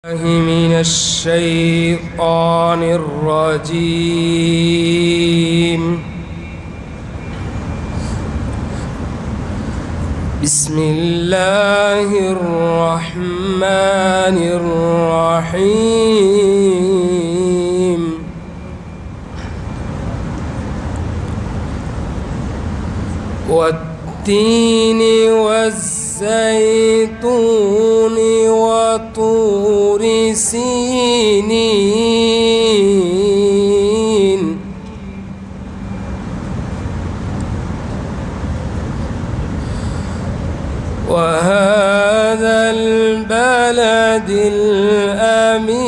من الشيطان الرجيم. بسم الله الرحمن الرحيم. والتين والزيتون وطور سينين وهذا البلد الأمين.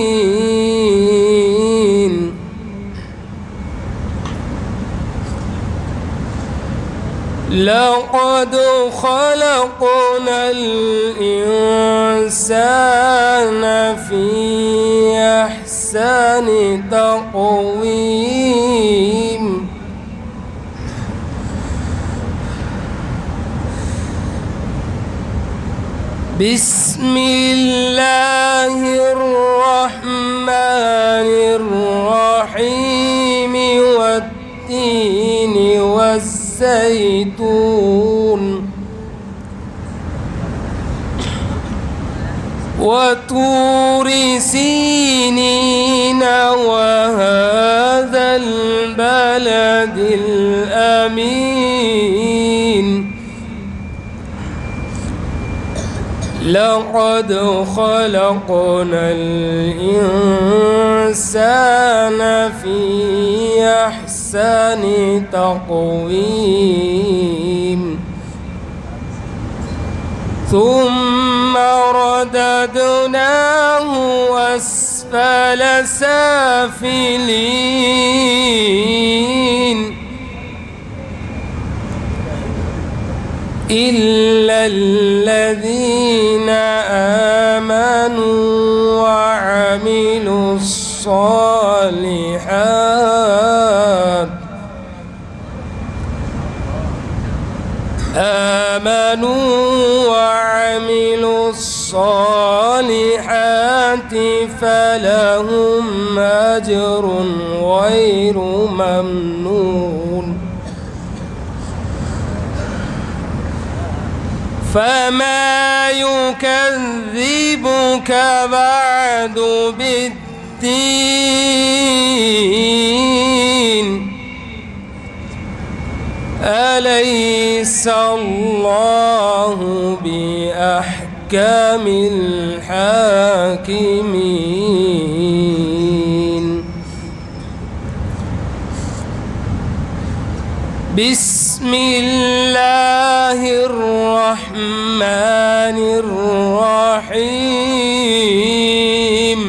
لقد خلقنا الإنسان في أحسن تقويم. بسم الله الرحمن الرحيم. والتين والزيتون وطور سينين وهذا البلد الأمين. لقد خلقنا الإنسان في أحسن تقويم ثم رددناه أسفل سافلين إلا الذين آمنوا وعملوا الصالحات فلهم أجر غير ممنون. فما يكذبك بعد بالدين؟ أليس الله بأحكم الحاكمين؟ بسم الله الرحمن الرحيم.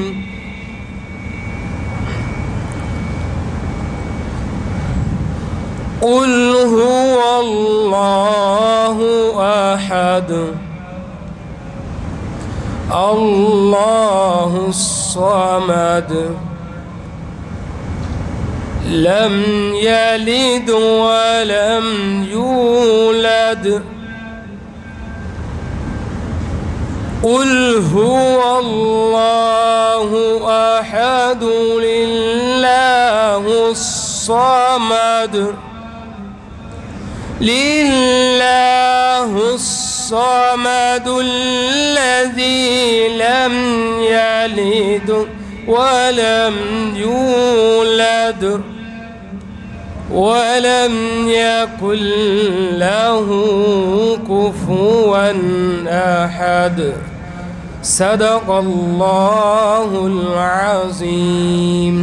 قل هو الله أحد الله الصمد لم يلد ولم يولد. قل هو الله أحد لله الصمد الذي لم يلد ولم يولد ولم يكن له كفوا أحد. صدق الله العظيم.